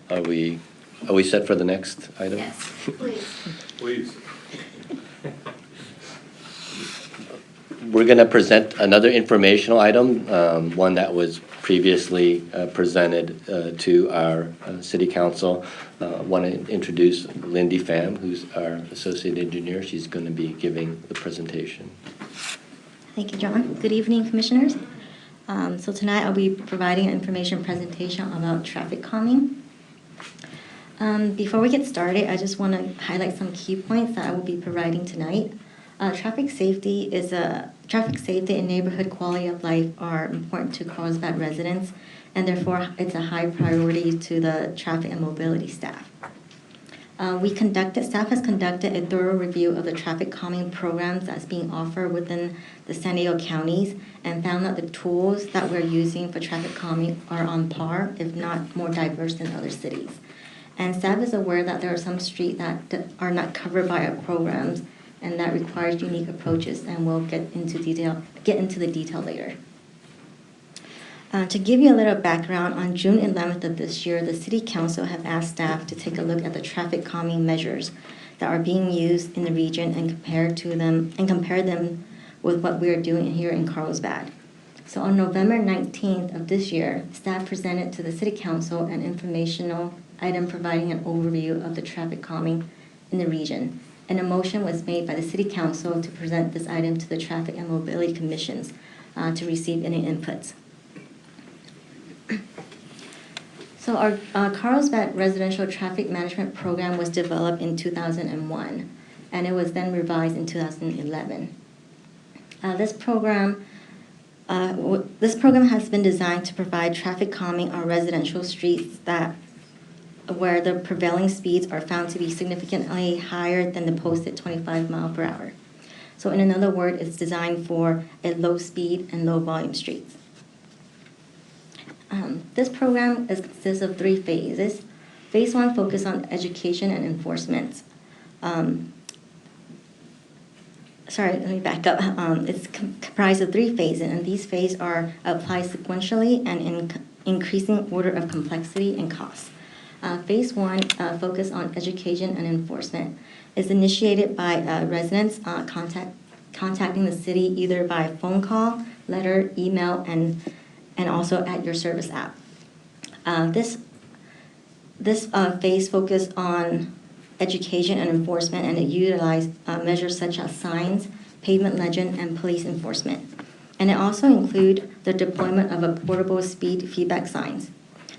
Are we set for the next item? Yes, please. Please. We're going to present another informational item, one that was previously presented to our city council. Want to introduce Lindy Pham, who's our associate engineer. She's going to be giving the presentation. Thank you, John. Good evening, commissioners. So tonight I'll be providing an information presentation about traffic calming. Before we get started, I just want to highlight some key points that I will be providing tonight. Traffic safety and neighborhood quality of life are important to Carlsbad residents, and therefore it's a high priority to the traffic and mobility staff. Staff has conducted a thorough review of the traffic calming programs that's being offered within the San Diego counties and found that the tools that we're using for traffic calming are on par, if not more diverse than other cities. And staff is aware that there are some streets that are not covered by our programs and that requires unique approaches, and we'll get into the detail later. To give you a little background, on June 11th of this year, the City Council have asked staff to take a look at the traffic calming measures that are being used in the region and compare them with what we are doing here in Carlsbad. So on November 19th of this year, staff presented to the City Council an informational item providing an overview of the traffic calming in the region. And a motion was made by the City Council to present this item to the Traffic and Mobility Commissions to receive any inputs. So our Carlsbad Residential Traffic Management Program was developed in 2001, and it was then revised in 2011. This program has been designed to provide traffic calming on residential streets where the prevailing speeds are found to be significantly higher than the posted 25 miles per hour. So in another word, it's designed for a low speed and low volume streets. This program consists of 3 phases. Phase 1 focuses on education and enforcement. Let me back up. It's comprised of 3 phases, and these phases are applied sequentially and in increasing order of complexity and cost. Phase 1 focus on education and enforcement is initiated by residents contacting the city either by phone call, letter, email, and also at your service app. This phase focused on education and enforcement, and it utilized measures such as signs, pavement legend, and police enforcement. And it also includes the deployment of a portable speed feedback signs.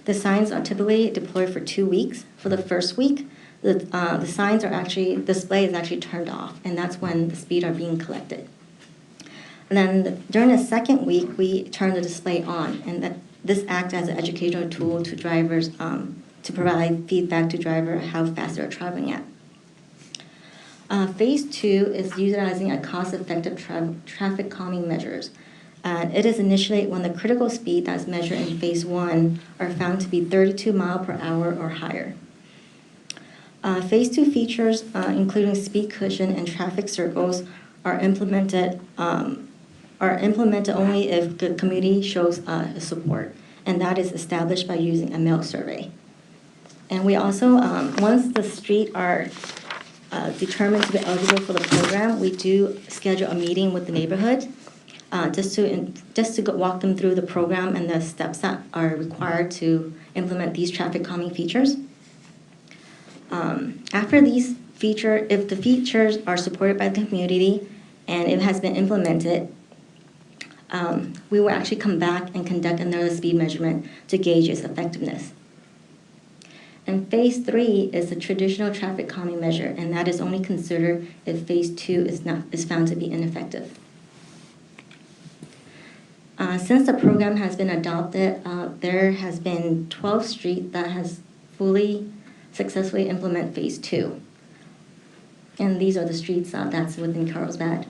The signs are typically deployed for 2 weeks. For the first week, the signs display is actually turned off, and that's when the speed are being collected. And then during the second week, we turn the display on, and this acts as an educational tool to drivers to provide feedback to driver how fast they're traveling at. Phase 2 is utilizing a cost-effective traffic calming measures. It is initiated when the critical speed that's measured in Phase 1 are found to be 32 miles per hour or higher. Phase 2 features, including speed cushion and traffic circles, are implemented only if the community shows support, and that is established by using a mail survey. And we also, once the streets are determined to be eligible for the program, we do schedule a meeting with the neighborhood just to walk them through the program and the steps that are required to implement these traffic calming features. After these features, if the features are supported by the community and it has been implemented, we will actually come back and conduct another speed measurement to gauge its effectiveness. And Phase 3 is the traditional traffic calming measure, and that is only considered if Phase 2 is found to be ineffective. Since the program has been adopted, there has been 12 streets that has fully successfully implemented Phase 2. And these are the streets that's within Carlsbad.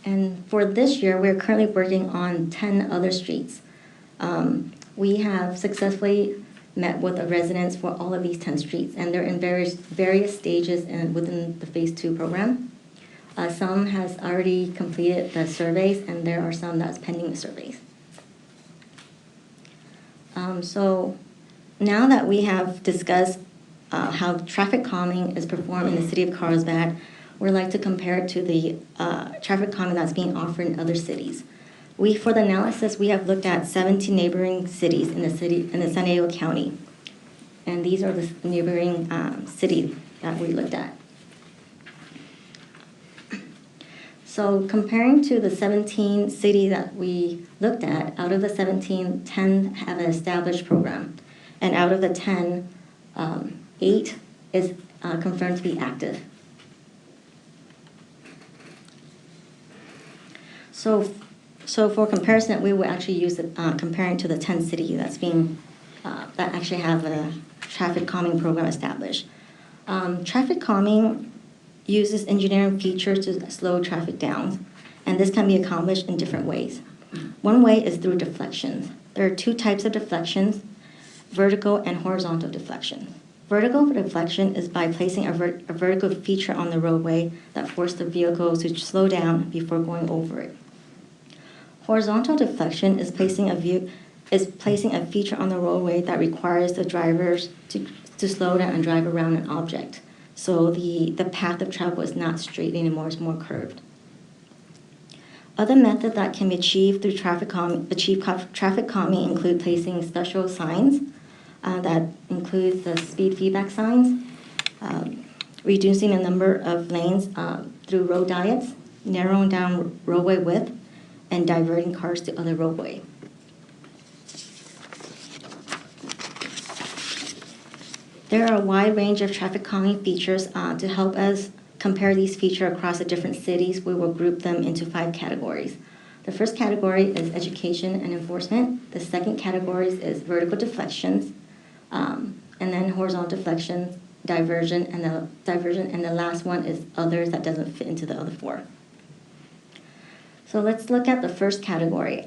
And for this year, we're currently working on 10 other streets. We have successfully met with the residents for all of these 10 streets, and they're in various stages within the Phase 2 program. Some has already completed the surveys, and there are some that's pending the surveys. So now that we have discussed how traffic calming is performed in the city of Carlsbad, we'd like to compare it to the traffic calming that's being offered in other cities. For the analysis, we have looked at 17 neighboring cities in the San Diego County. And these are the neighboring cities that we looked at. So comparing to the 17 cities that we looked at, out of the 17, 10 have an established program. And out of the 10, 8 is confirmed to be active. So for comparison, we will actually use it comparing to the 10 cities that's being that actually have a traffic calming program established. Traffic calming uses engineering features to slow traffic down, and this can be accomplished in different ways. One way is through deflections. There are two types of deflections, vertical and horizontal deflection. Vertical deflection is by placing a vertical feature on the roadway that forces the vehicle to slow down before going over it. Horizontal deflection is placing a feature on the roadway that requires the drivers to slow down and drive around an object. So the path of travel is not straight anymore, it's more curved. Other methods that can be achieved through traffic calming include placing special signs that includes the speed feedback signs, reducing the number of lanes through road diets, narrowing down roadway width, and diverting cars to other roadway. There are a wide range of traffic calming features. To help us compare these features across the different cities, we will group them into 5 categories. The first category is education and enforcement. The second category is vertical deflections, and then horizontal deflections, diversion, and the last one is others that doesn't fit into the other 4. So let's look at the first category.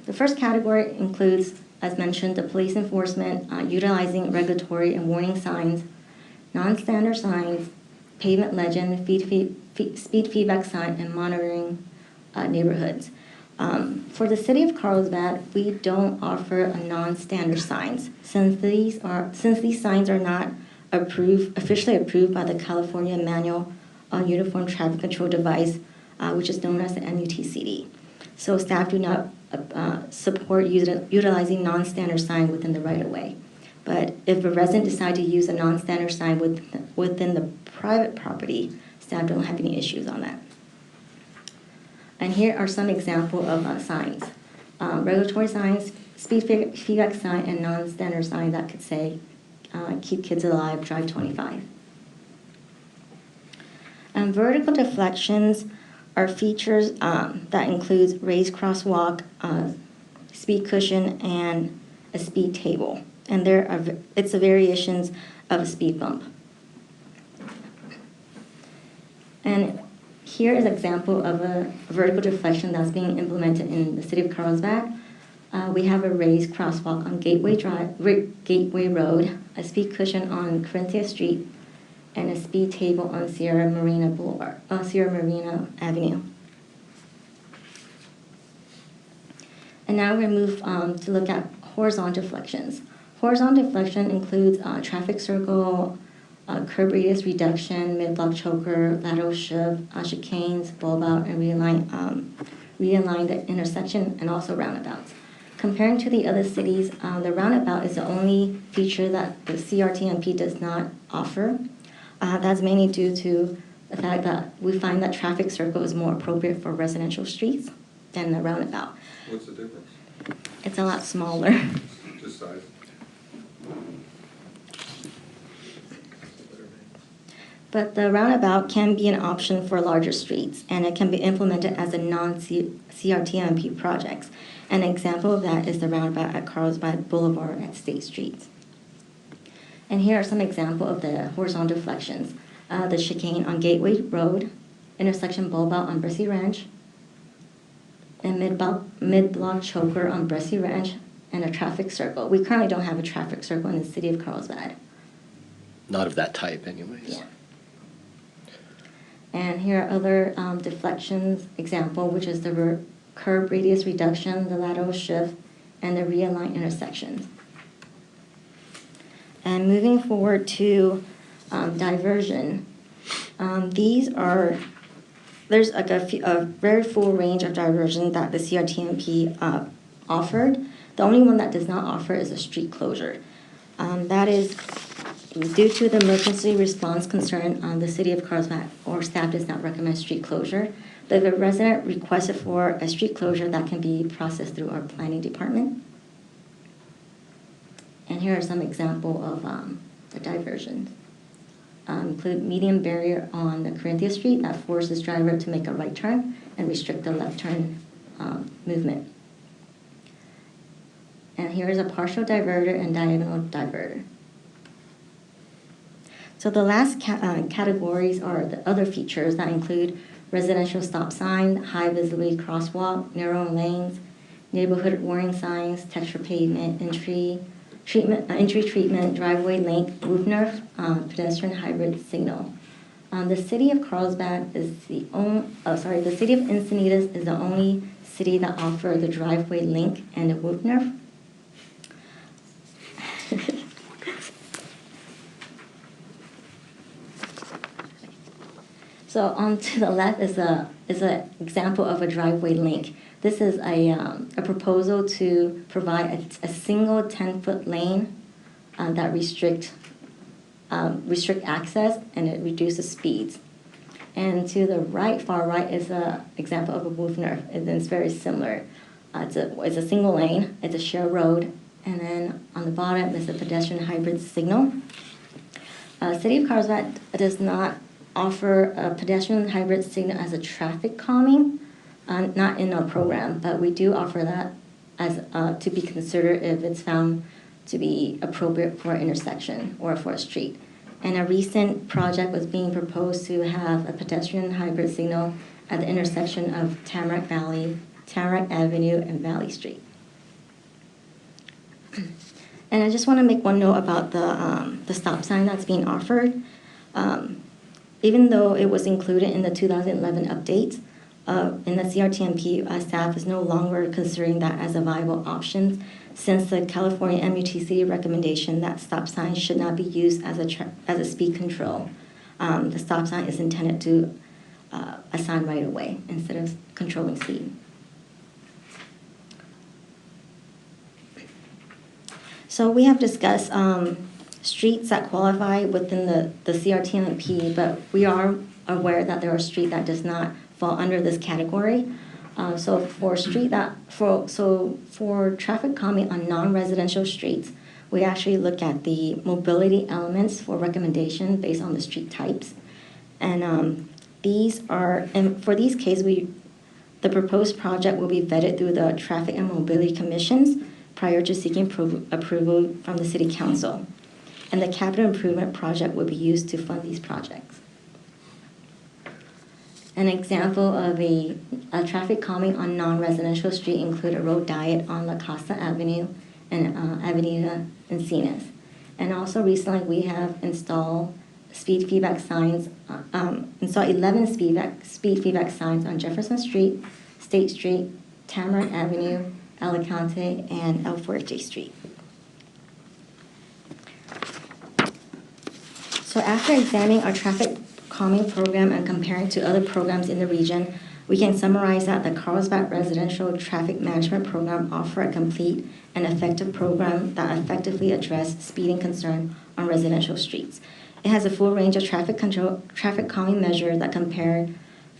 The first category includes, as mentioned, the police enforcement utilizing regulatory and warning signs, non-standard signs, pavement legend, speed feedback sign, and monitoring neighborhoods. For the city of Carlsbad, we don't offer a non-standard signs since these signs are not officially approved by the California Manual on Uniform Traffic Control Device, which is known as the MUTCD. So staff do not support utilizing non-standard sign within the right-of-way. But if a resident decides to use a non-standard sign within the private property, staff don't have any issues on that. And here are some examples of signs. Regulatory signs, speed feedback sign, and non-standard sign that could say, keep kids alive, drive 25. And vertical deflections are features that includes raised crosswalk, speed cushion, and a speed table. And it's a variations of a speed bump. And here is an example of a vertical deflection that's being implemented in the city of Carlsbad. We have a raised crosswalk on Gateway Road, a speed cushion on Corinthia Street, and a speed table on Sierra Marina Avenue. And now we move to look at horizontal deflections. Horizontal deflection includes traffic circle, curb radius reduction, mid-block choker, lateral shift, chicanes, bulb out, and realign the intersection, and also roundabouts. Comparing to the other cities, the roundabout is the only feature that the CRTMP does not offer. That's mainly due to the fact that we find that traffic circle is more appropriate for residential streets than the roundabout. What's the difference? It's a lot smaller. Just size. But the roundabout can be an option for larger streets, and it can be implemented as a non-CRTMP projects. An example of that is the roundabout at Carlsbad Boulevard at State Street. And here are some examples of the horizontal deflections. The chicane on Gateway Road, intersection bulb out on Bressy Ranch, and mid-block choker on Bressy Ranch, and a traffic circle. We currently don't have a traffic circle in the city of Carlsbad. Not of that type anyways. Yeah. And here are other deflections example, which is the curb radius reduction, the lateral shift, and the realigned intersections. And moving forward to diversion, there's like a very full range of diversion that the CRTMP offered. The only one that does not offer is a street closure. That is due to the emergency response concern, the city of Carlsbad or staff does not recommend street closure. But if a resident requested for a street closure, that can be processed through our planning department. And here are some examples of the diversions. Include median barrier on the Corinthia Street that forces driver to make a right turn and restrict the left turn movement. And here is a partial diverter and diagonal diverter. So the last categories are the other features that include residential stop sign, high visibility crosswalk, narrow lanes, neighborhood warning signs, texture pavement, entry treatment, driveway link, roof nerf, pedestrian hybrid signal. The city of Carlsbad is the city of Encinitas is the only city that offers the driveway link and the roof nerf. So on to the left is an example of a driveway link. This is a proposal to provide a single 10-foot lane that restrict access, and it reduces speeds. And to the right, far right, is an example of a roof nerf, and it's very similar. It's a single lane, it's a shared road, and then on the bottom is a pedestrian hybrid signal. City of Carlsbad does not offer a pedestrian hybrid signal as a traffic calming, not in our program, but we do offer that as to be considered if it's found to be appropriate for an intersection or for a street. And a recent project was being proposed to have a pedestrian hybrid signal at the intersection of Tamarack Avenue, and Valley Street. And I just want to make one note about the stop sign that's being offered. Even though it was included in the 2011 update, in the CRTMP, staff is no longer considering that as a viable option since the California MUTC recommendation that stop signs should not be used as a speed control. The stop sign is intended to assign right away instead of controlling speed. So we have discussed streets that qualify within the CRTMP, but we are aware that there are streets that does not fall under this category. So for traffic calming on non-residential streets, we actually look at the mobility elements for recommendation based on the street types. And for these cases, the proposed project will be vetted through the Traffic and Mobility Commissions prior to seeking approval from the City Council. And the capital improvement project will be used to fund these projects. An example of a traffic calming on non-residential street include a road diet on La Costa Avenue and Avenida Encinas. And also recently we have installed speed feedback signs, installed 11 speed feedback signs on Jefferson Street, State Street, Tamarack Avenue, Alicante, and El Fuerte Street. So after examining our traffic calming program and comparing to other programs in the region, we can summarize that the Carlsbad Residential Traffic Management Program offers a complete and effective program that effectively addresses speeding concern on residential streets. It has a full range of traffic calming measures that compare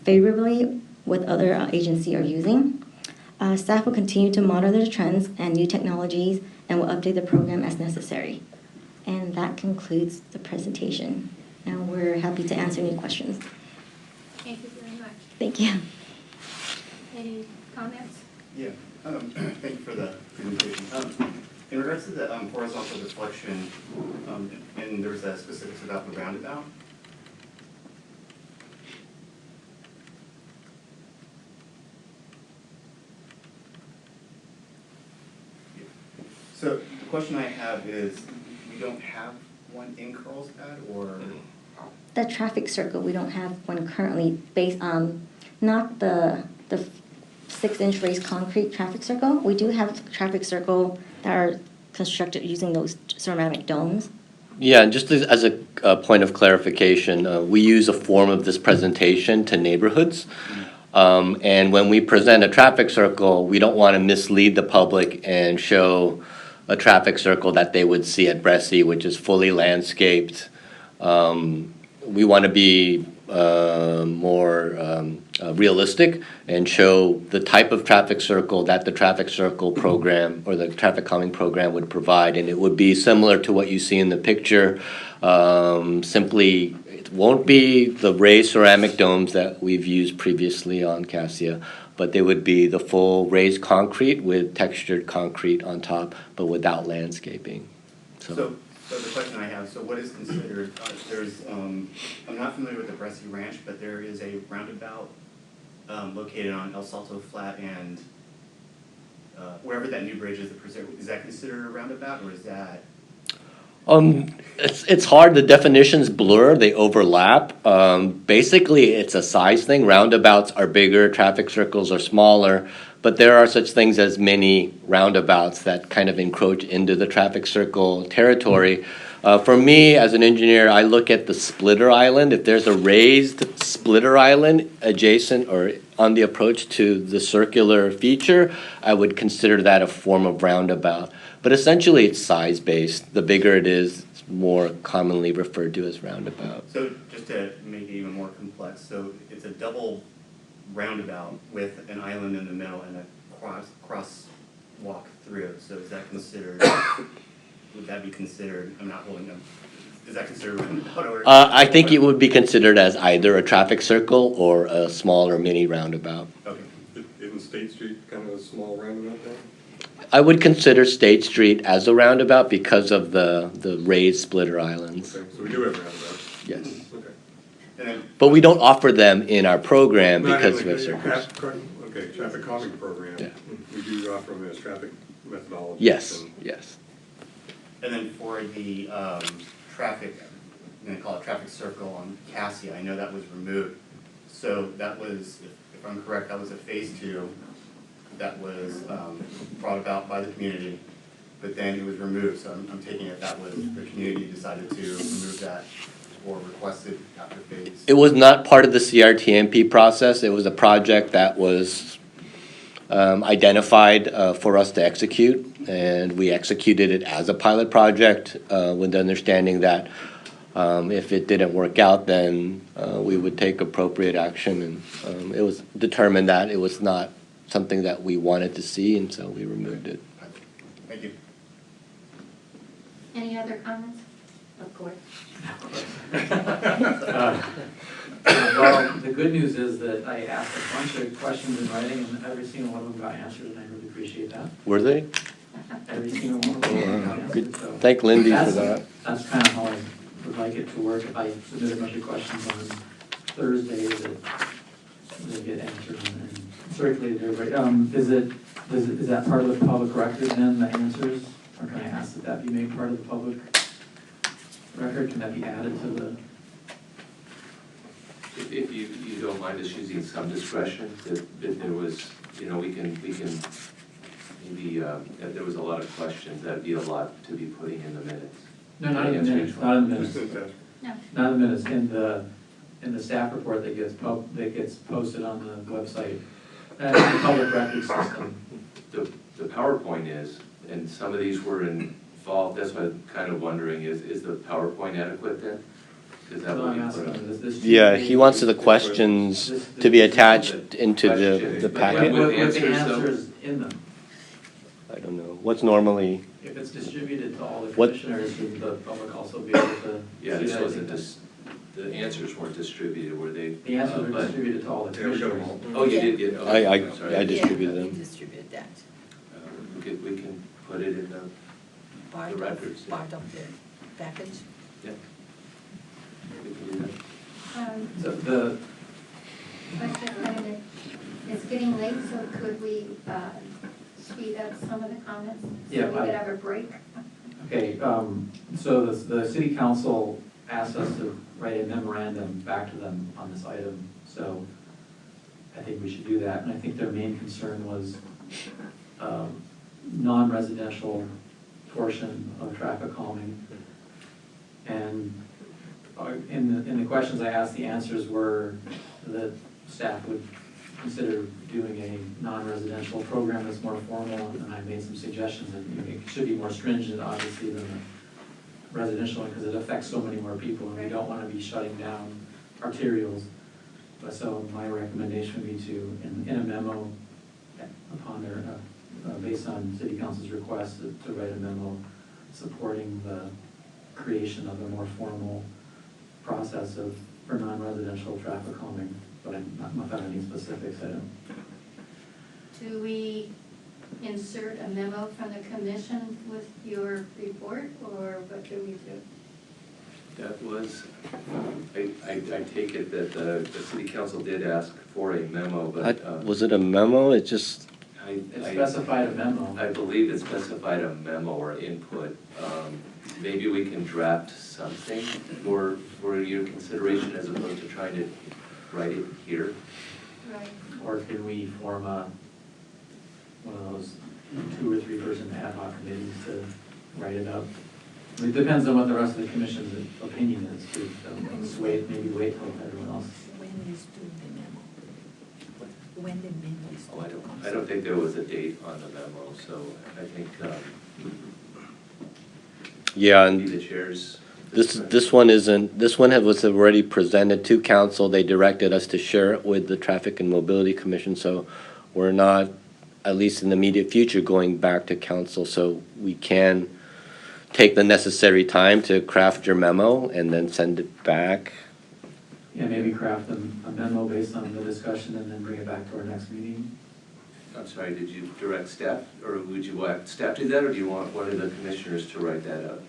favorably with other agencies are using. Staff will continue to monitor the trends and new technologies and will update the program as necessary. And that concludes the presentation. Now we're happy to answer any questions. Thank you very much. Thank you. Any comments? Yeah, thank you for the presentation. In regards to the horizontal deflection, and there was that specifics about the roundabout. Yeah. So the question I have is, we don't have one in Carlsbad, or? The traffic circle, we don't have one currently based on not the 6-inch raised concrete traffic circle. We do have traffic circle that are constructed using those ceramic domes, Yeah, and just as a point of clarification, we use a form of this presentation to neighborhoods. And when we present a traffic circle, we don't want to mislead the public and show a traffic circle that they would see at Bresci, which is fully landscaped. We want to be more realistic and show the type of traffic circle that the traffic circle program or the traffic calming program would provide. And it would be similar to what you see in the picture. Simply, it won't be the raised ceramic domes that we've used previously on Cassia, but they would be the full raised concrete with textured concrete on top, but without landscaping. So the question I have, so what is considered, I'm not familiar with the Bresci Ranch, but there is a roundabout located on El Salto Flat and wherever that new bridge is that considered a roundabout, or is that? It's hard. The definitions blur. They overlap. Basically, it's a size thing. Roundabouts are bigger. Traffic circles are smaller. But there are such things as mini roundabouts that kind of encroach into the traffic circle territory. For me, as an engineer, I look at the splitter island. If there's a raised splitter island adjacent or on the approach to the circular feature, I would consider that a form of roundabout. But essentially, it's size-based. The bigger it is, it's more commonly referred to as roundabout. So just to make it even more complex, so it's a double roundabout with an island in the middle and a crosswalk through. So is that considered, would that be considered, I'm not holding them, is that considered a roundabout or? I think it would be considered as either a traffic circle or a smaller mini roundabout. Okay. Isn't State Street kind of a small roundabout there? I would consider State Street as a roundabout because of the raised splitter islands. Okay, so we do have roundabouts. Yes. Okay. And then, But we don't offer them in our program No, I because mean, we have like, circles. Okay, traffic calming program. Yeah. We do offer them as traffic methodology. Yes, yes. and then for the traffic, I'm gonna call it traffic circle on Cassia, I know that was removed. So that was, if I'm correct, that was a phase 2 that was brought about by the community, but then it was removed. So I'm taking it that was, the community decided to remove that or requested after phase. It was not part of the CRTMP process. It was a project that was identified for us to execute, and we executed it as a pilot project with the understanding that if it didn't work out, then we would take appropriate action. And it was determined that it was not something that we wanted to see, and so we removed it. Thank you. Any other comments? Of course. Well, the good news is that I asked a bunch of questions in writing, and every single one of them got answered, and I really appreciate that. Were they? Every single one of them got answered, Good. so Thank Lindy for that. that's kind of how I would like it to work. If I submit a bunch of questions on Thursday, that they get answered and circulated to everybody. Is that part of the public record then, the answers? Or can I ask that that be made part of the public record? Can that be added to the? If you don't mind us using some discretion, that there was, we can, maybe, if there was a lot of questions, that'd be a lot to be putting in the minutes. No, not in the minutes, not in the minutes. No. Not in the minutes, in the staff report that gets posted on the website, and the public record system. The PowerPoint is, and some of these were involved, that's what I'm kind of wondering, is the PowerPoint adequate then? Is that So what I'm you asking, put on? is this? Yeah, he wants the questions to be attached into the packet. With the Answers, though? answers in them. I don't know. What's normally, If it's distributed to all the What- commissioners, should the public also be able to Yeah, see this that? wasn't the answers weren't distributed, were they? The answers are but- distributed to all the Yeah, we got them commissioners. all. Oh, you did get, oh, I I'm sorry. I distributed Yeah, them. we distributed that. We can put it in the Part records, of, yeah. part of the package. yeah. We can do that. So the, It's getting late, so could we speed up some of the comments? Yeah, So we could have a break? okay, so the city council asked us to write a memorandum back to them on this item, so I think we should do that, and I think their main concern was non-residential portion of traffic calming. And in the questions I asked, the answers were that staff would consider doing a non-residential program that's more formal, and I made some suggestions that it should be more stringent, obviously, than the residential one, because it affects so many more people, and we don't want to be shutting down arterials. But so my recommendation would be to, in a memo, upon their, based on city council's request, to write a memo supporting the creation of a more formal process for non-residential traffic calming, but I'm not without any specifics, I don't. Do we insert a memo from the commission with your report, or what do we do? That was, I take it that the city council did ask for a memo, but. Was it a memo? It just, It specified a memo. I believe it specified a memo or input. Maybe we can draft something for your consideration as opposed to trying to write it here. Right. Or can we form one of those 2 or 3 person ad hoc committees to write it up? It depends on what the rest of the commission's opinion is, too. So let's maybe wait till everyone else. When is due the memo? When the memo is due? Oh, I don't think there was a date on the memo, so I think yeah, maybe and the chairs. this one was already presented to council. They directed us to share it with the Traffic and Mobility Commission, so we're not, at least in the immediate future, going back to council, so we can take the necessary time to craft your memo and then send it back. Yeah, maybe craft a memo based on the discussion and then bring it back to our next meeting. I'm sorry, did you direct staff, or would you want staff to do that, or do you want one of the commissioners to write that up?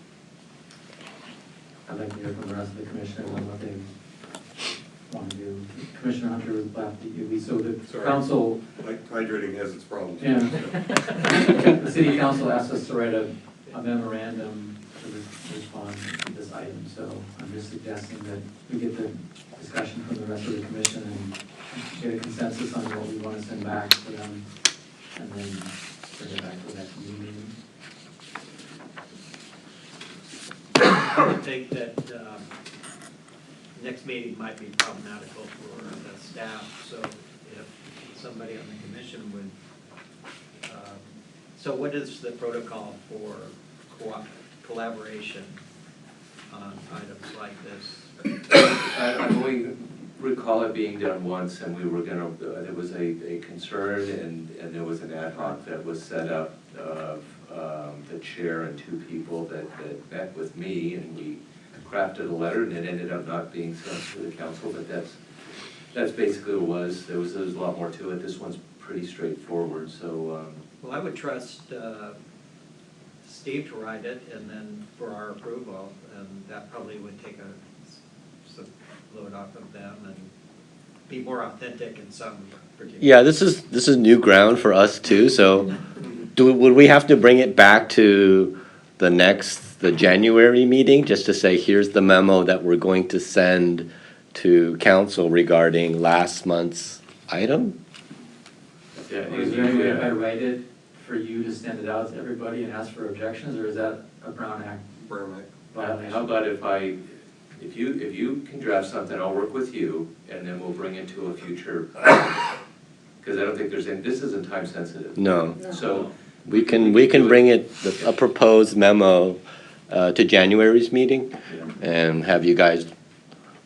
I'd like to hear from the rest of the commissioners on what they want to do. Commissioner Hunter left, so the Sorry. council, Like hydrating has its problems. yeah. The city council asked us to write a memorandum to respond to this item, so I'm just suggesting that we get the discussion from the rest of the commission and get a consensus on what we want to send back to them, and then bring it back to the next meeting. I would think that next meeting might be problematical for the staff, so if somebody on the commission would, so what is the protocol for collaboration on items like this? I only recall it being done once, and we were gonna, there was a concern, and there was an ad hoc that was set up of the chair and 2 people that met with me, and we crafted a letter, and it ended up not being sent to the council, but that's basically what it was. There was a lot more to it. This one's pretty straightforward, so. Well, I would trust Steve to write it, and then for our approval, and that probably would take some load off of them and be more authentic in some particular. Yeah, this is new ground for us too, so would we have to bring it back to the January meeting, just to say, here's the memo that we're going to send to council regarding last month's item? Yeah, Or is there any way if I write it for you to send it out to everybody and ask for objections, or is that a Brown Act Brown Act. violation? How about if you can draft something, I'll work with you, and then we'll bring it to a future, because I don't think this isn't time sensitive. No. So. We can bring it, a proposed memo to January's meeting Yeah. and have you guys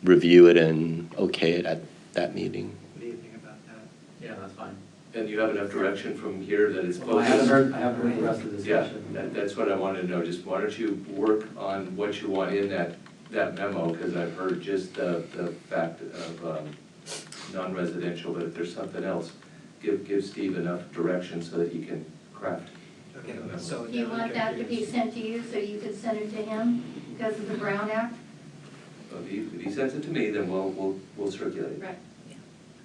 review it and okay it at that meeting. What do you think about that? Yeah, that's fine. And you have enough direction from here that it's Well, I focused? haven't heard the rest of the Yeah, discussion. that's what I wanted to know, just why don't you work on what you want in that memo, because I've heard just the fact of non-residential, but if there's something else, give Steve enough direction so that he can craft. Okay, so. Do you now want I'm that to be confused. sent to you so you could send it to him because of the Brown Act? If he sends it to me, then we'll circulate it. Right.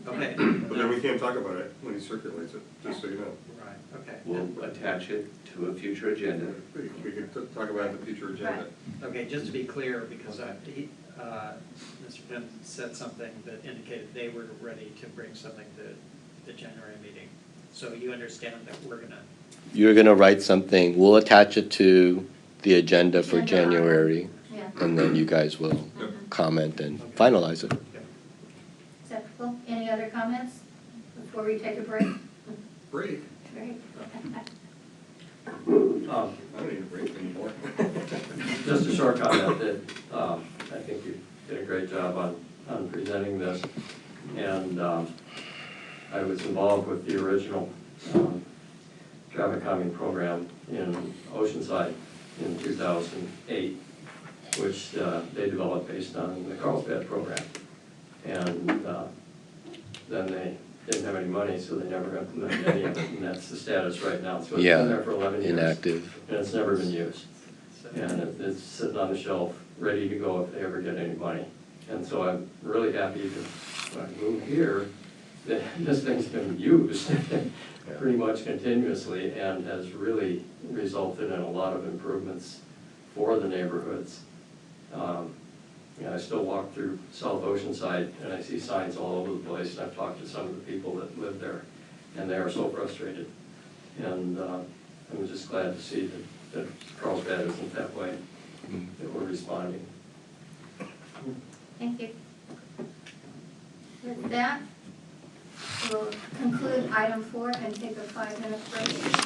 Okay. But then we can't talk about it when he circulates it, just so you know. Right, okay. We'll attach it to a future agenda. We can talk about it in the future agenda. Okay, just to be clear, because Mr. Penn said something that indicated they were ready to bring something to the January meeting. So you understand that we're gonna, You're gonna write something, we'll attach it to the agenda for Agenda item. January. Yeah. and then you guys will comment and finalize it. Acceptable. Any other comments before we take a break? Break? Great. I don't need a break anymore. Just a short comment that I think you did a great job on presenting this. And I was involved with the original traffic calming program in Oceanside in 2008, which they developed based on the Carlsbad program. And then they didn't have any money, so they never implemented any of it, and that's the status right now. So it's Yeah, been there for 11 years. inactive. And it's never been used. And it's sitting on the shelf, ready to go if they ever get any money. And so I'm really happy to, when I moved here, that this thing's been used pretty much continuously and has really resulted in a lot of improvements for the neighborhoods. I still walk through South Oceanside and I see signs all over the place, and I've talked to some of the people that live there, and they are so frustrated. And I'm just glad to see that Carlsbad isn't that way, that we're responding. Thank you. With that, we'll conclude item 4 and take a 5-minute break.